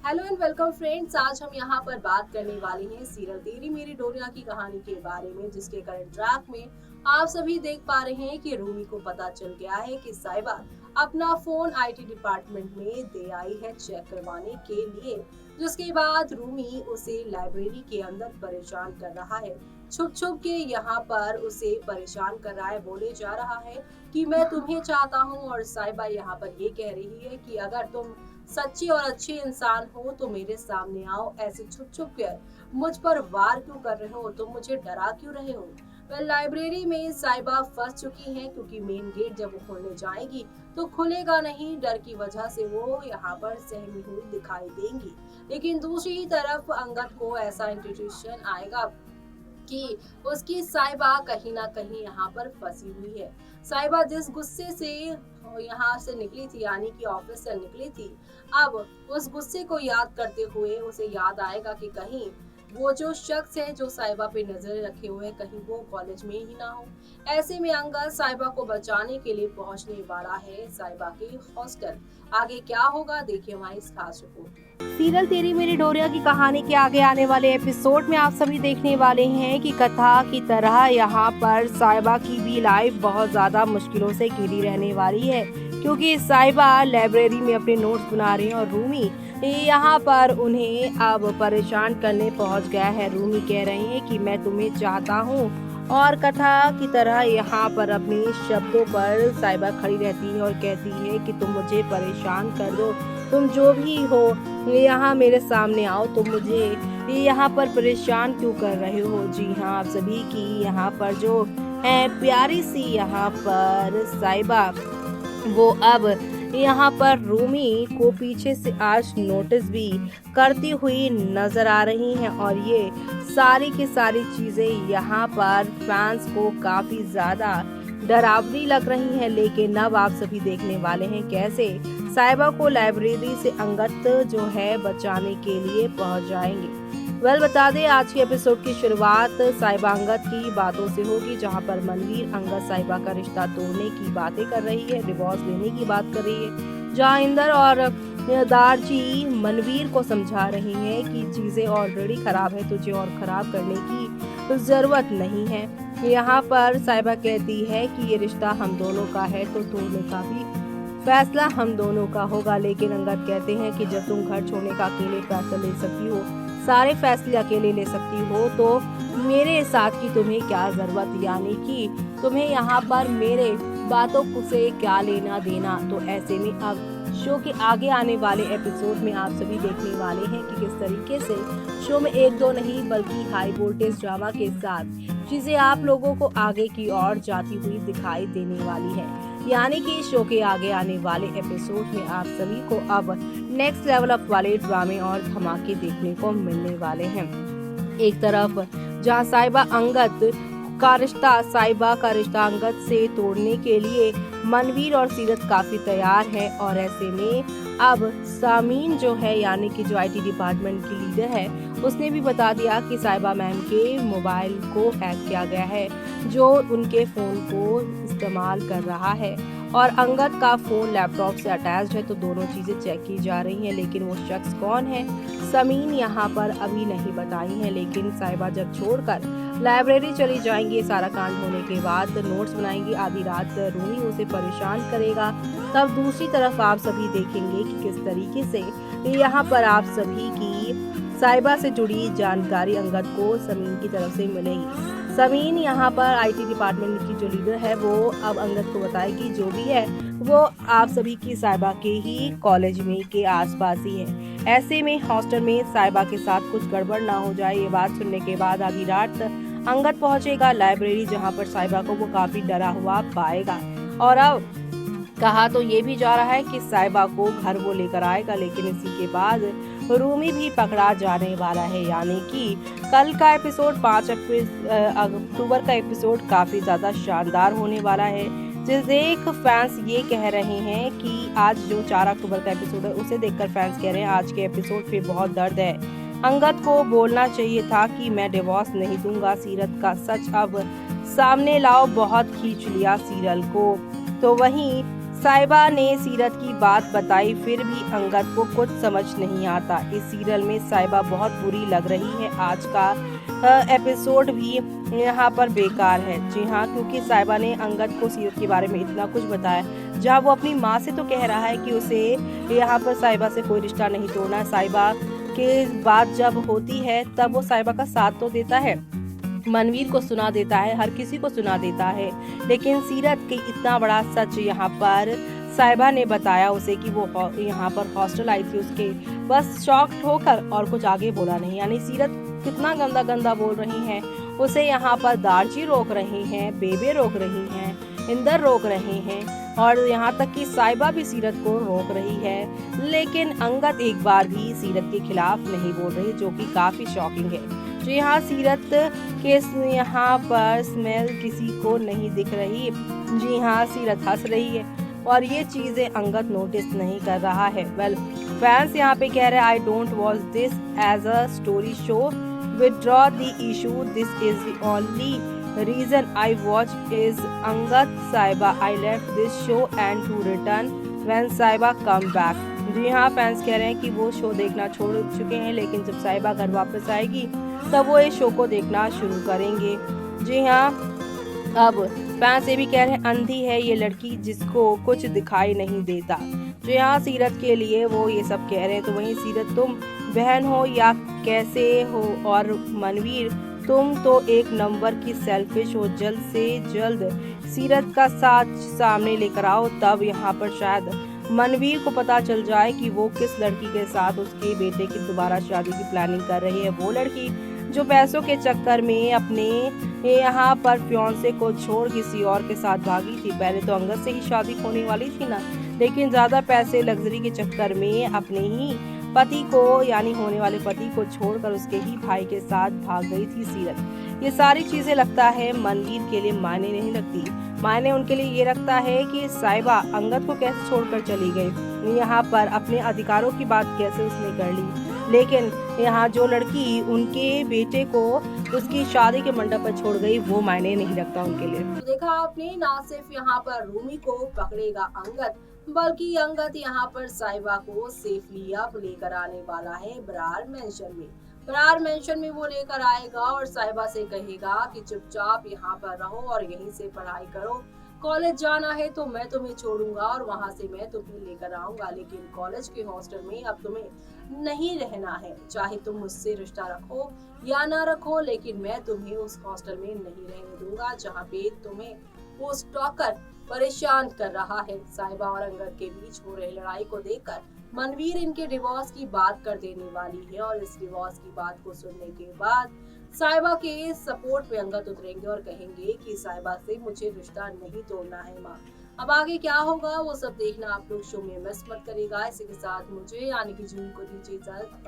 Hello and welcome friends. आज हम यहाँ पर बात करने वाले हैं सीरियल तेरी मेरी डोरिया की कहानी के बारे में, जिसके करंट ट्रैक में आप सभी देख पा रहे हैं कि रूमी को पता चल गया है कि साइबा अपना फोन आईटी डिपार्टमेंट में दे आई है चेक करवाने के लिए। जिसके बाद रूमी उसे लाइब्रेरी के अंदर परेशान कर रहा है, छुप छुप के यहाँ पर उसे परेशान कर रहा है। बोले जा रहा है कि मैं तुम्हें चाहता हूँ, और साइबा यहाँ पर ये कह रही है कि अगर तुम सच्ची और अच्छे इंसान हो तो मेरे सामने आओ, ऐसे छुप छुप कर मुझ पर वार क्यों कर रहे हो, तुम मुझे डरा क्यों रहे हो। लाइब्रेरी में साइबा फंस चुकी हैं, क्योंकि मेन गेट जब वो खोलने जाएगी तो खुलेगा नहीं। डर की वजह से वो यहाँ पर सहमी हुई दिखाई देंगी। लेकिन दूसरी तरफ अंगद को ऐसा इंट्यूशन आएगा कि उसकी साइबा कहीं ना कहीं यहाँ पर फंसी हुई है। साइबा जिस गुस्से से यहाँ से निकली थी, यानी कि ऑफिस से निकली थी, अब उस गुस्से को याद करते हुए उसे याद आएगा कि कहीं वो जो शख्स है जो साइबा पे नजर रखे हुए, कहीं वो कॉलेज में ही ना हो। ऐसे में अंगद साइबा को बचाने के लिए पहुंचने वाला है साइबा के हॉस्टल। आगे क्या होगा, देखिए हमारी इस खास रिपोर्ट में। सीरियल तेरी मेरी डोरिया की कहानी के आगे आने वाले एपिसोड में आप सभी देखने वाले हैं कि कथा की तरह यहाँ पर साइबा की भी लाइफ बहुत ज्यादा मुश्किलों से घिरी रहने वाली है, क्योंकि साइबा लाइब्रेरी में अपने नोट्स बना रही है और रूमी यहाँ पर उन्हें अब परेशान करने पहुँच गया है। रूमी कह रही है कि मैं तुम्हें चाहता हूँ, और कथा की तरह यहाँ पर अपने शब्दों पर साइबा खड़ी रहती है और कहती है कि तुम मुझे परेशान कर दो, तुम जो भी हो यहाँ मेरे सामने आओ, तुम मुझे यहाँ पर परेशान क्यों कर रहे हो। जी हाँ, आप सभी की यहाँ पर जो है प्यारी सी यहाँ पर साइबा, वो अब यहाँ पर रूमी को पीछे से आज नोटिस भी करती हुई नजर आ रही हैं, और ये सारी की सारी चीजें यहाँ पर फैंस को काफी ज्यादा डरावनी लग रही हैं। लेकिन अब आप सभी देखने वाले हैं कैसे साइबा को लाइब्रेरी से अंगद जो है बचाने के लिए पहुंच जाएंगे। बता दें, आज की एपिसोड की शुरुआत साइबा अंगद की बातों से होगी, जहां पर मनवीर अंगद साइबा का रिश्ता तोड़ने की बातें कर रही है, डिवोर्स लेने की बात कर रही है। जहां इंदर और दारजी मनवीर को समझा रही हैं कि चीजें ऑलरेडी खराब है, तुझे और खराब करने की जरूरत नहीं है। यहाँ पर साइबा कहती है कि ये रिश्ता हम दोनों का है, तो तोड़ने का भी फैसला हम दोनों का होगा। लेकिन अंगद कहते हैं कि जब तुम घर छोड़ने का अकेले फैसला ले सकती हो, सारे फैसले अकेले ले सकती हो, तो मेरे साथ की तुम्हें क्या जरूरत, यानी कि तुम्हें यहाँ पर मेरे बातों से क्या लेना देना। तो ऐसे में अब शो के आगे आने वाले एपिसोड में आप सभी देखने वाले हैं कि किस तरीके से शो में एक दो नहीं बल्कि हाई वोल्टेज ड्रामा के साथ चीजें आप लोगों को आगे की ओर जाती हुई दिखाई देने वाली है। यानी कि शो के आगे आने वाले एपिसोड में आप सभी को अब नेक्स्ट लेवल अप वाले ड्रामे और धमाके देखने को मिलने वाले हैं। एक तरफ जहां साइबा का रिश्ता अंगद से तोड़ने के लिए मनवीर और सीरत काफी तैयार है, और ऐसे में अब सामीन जो है, यानी कि जो आईटी डिपार्टमेंट की लीडर है, उसने भी बता दिया कि साइबा मैम के मोबाइल को हैक किया गया है, जो उनके फोन को इस्तेमाल कर रहा है, और अंगद का फोन लैपटॉप से अटैच्ड है। तो दोनों चीजें चेक की जा रही हैं, लेकिन वो शख्स कौन है समीन यहाँ पर अभी नहीं बताई है। लेकिन साइबा जब छोड़कर लाइब्रेरी चली जाएंगी, सारा कांड होने के बाद नोट्स बनाएंगी, आधी रात रूमी उसे परेशान करेगा, तब दूसरी तरफ आप सभी देखेंगे कि किस तरीके से यहाँ पर आप सभी की साइबा से जुड़ी जानकारी अंगद को समीन की तरफ से मिलेगी। समीन यहाँ पर आईटी डिपार्टमेंट की जो लीडर है, वो अब अंगद को बताएगी जो भी है वो आप सभी की साइबा के ही कॉलेज में के आसपास ही है। ऐसे में हॉस्टल में साइबा के साथ कुछ गड़बड़ ना हो जाए, ये बात सुनने के बाद आधी रात अंगद पहुंचेगा लाइब्रेरी, जहां पर साइबा को वो काफी डरा हुआ पाएगा। और अब कहा तो ये भी जा रहा है कि साइबा को घर वो लेकर आएगा, लेकिन इसी के बाद रूमी भी पकड़ा जाने वाला है। यानी कि कल का एपिसोड 5 अक्टूबर का एपिसोड काफी ज्यादा शानदार होने वाला है। जिसे देख फैंस ये कह रहे हैं कि आज जो 4 अक्टूबर का एपिसोड है, उसे देखकर फैंस कह रहे हैं आज के एपिसोड पे बहुत दर्द है। अंगद को बोलना चाहिए था कि मैं डिवोर्स नहीं दूंगा, सीरत का सच अब सामने लाओ, बहुत खींच लिया सीरियल को। तो वहीं साहिबा ने सीरत की बात बताई, फिर भी अंगद को कुछ समझ नहीं आता। इस सीरियल में साहिबा बहुत बुरी लग रही है। आज का एपिसोड भी यहाँ पर बेकार है। जी हाँ, क्योंकि साहिबा ने अंगद को सीरत के बारे में इतना कुछ बताया, जहाँ वो अपनी माँ से तो कह रहा है कि उसे यहाँ पर साहिबा से कोई रिश्ता नहीं तोड़ना। साहिबा के बात जब होती है तब वो साहिबा का साथ तो देता है, मनवीर को सुना देता है, हर किसी को सुना देता है, लेकिन सीरत के इतना बड़ा सच यहाँ पर साहिबा ने बताया उसे कि वो यहाँ पर हॉस्टल आई थी, उसके बस शॉक्ड होकर और कुछ आगे बोला नहीं। यानी सीरत कितना गंदा गंदा बोल रही हैं। उसे यहाँ पर दारची रोक रही हैं, बेबे रोक रही हैं, इंदर रोक रहे हैं और यहाँ तक कि साहिबा भी सीरत को रोक रही है, लेकिन अंगद एक बार भी सीरत के खिलाफ नहीं बोल रही, जो कि काफी शॉकिंग है। जो यहाँ सीरत के यहाँ पर स्मेल किसी को नहीं दिख रही। जी हाँ, सीरत हंस रही है और ये चीजें अंगद नोटिस नहीं कर रहा है। वेल, फैंस यहाँ पे कह रहे हैं I don't watch this as a story show, withdraw the issue, this is the only reason I watch is Angad Sahiba, I left this show and to return when Sahiba come back। जी हाँ, fans कह रहे हैं कि वो show देखना छोड़ चुके हैं, लेकिन जब साहिबा घर वापस आएगी तब वो इस शो को देखना शुरू करेंगे। जी हाँ, अब फैंस ये भी कह रहे हैं अंधी है ये लड़की जिसको कुछ दिखाई नहीं देता। जो यहाँ सीरत के लिए वो ये सब कह रहे हैं, तो वहीं सीरत तुम बहन हो या कैसे हो, और मनवीर तुम तो एक नंबर की सेल्फिश हो, जल्द से जल्द सीरत का साथ सामने लेकर आओ, तब यहाँ पर शायद मनवीर को पता चल जाए कि वो किस लड़की के साथ उसके बेटे की दोबारा शादी की प्लानिंग कर रही है। वो लड़की जो पैसों के चक्कर में अपने यहाँ पर फियांसे को छोड़ किसी और के साथ भागी थी। पहले तो अंगद से ही शादी होने वाली थी ना, लेकिन ज्यादा पैसे लग्जरी के चक्कर में अपने ही पति को यानी होने वाले पति को छोड़कर उसके ही भाई के साथ भाग गई थी सीरत। ये सारी चीजें लगता है मनवीर के लिए मायने नहीं रखती। मायने उनके लिए ये रखता है कि साहिबा अंगद को कैसे छोड़कर चली गई, यहाँ पर अपने अधिकारों की बात कैसे उसने कर ली, लेकिन यहाँ जो लड़की उनके बेटे को उसकी शादी के मंडप पर छोड़ गई वो मायने नहीं रखता उनके लिए। देखा आपने, ना सिर्फ यहाँ पर रूमी को पकड़ेगा अंगद, बल्कि अंगद यहाँ पर साहिबा को सेफली अब लेकर आने वाला है बरार मेंशन में। बरार मेंशन में वो लेकर आएगा और साहिबा से कहेगा कि चुपचाप यहाँ पर रहो और यहीं से पढ़ाई करो। कॉलेज जाना है तो मैं तुम्हें छोड़ूंगा और वहाँ से मैं तुम्हें लेकर आऊंगा, लेकिन कॉलेज के हॉस्टल में अब तुम्हें नहीं रहना है। चाहे तुम मुझसे रिश्ता रखो या ना रखो, लेकिन मैं तुम्हें उस हॉस्टल में नहीं रहने दूंगा जहाँ पे तुम्हें वो स्टॉकर परेशान कर रहा है। साहिबा और अंगद के बीच हो रही लड़ाई को देखकर मनवीर इनके डिवोर्स की बात कर देने वाली है और इस डिवोर्स की बात को सुनने के बाद साहिबा के सपोर्ट में अंगद उतरेंगे और कहेंगे कि साहिबा से मुझे रिश्ता नहीं तोड़ना है माँ। अब आगे क्या होगा वो सब देखना आप लोग शो में मिस मत करिएगा। इसी के साथ मुझे यानी कि जूही को दीजिए इजाजत।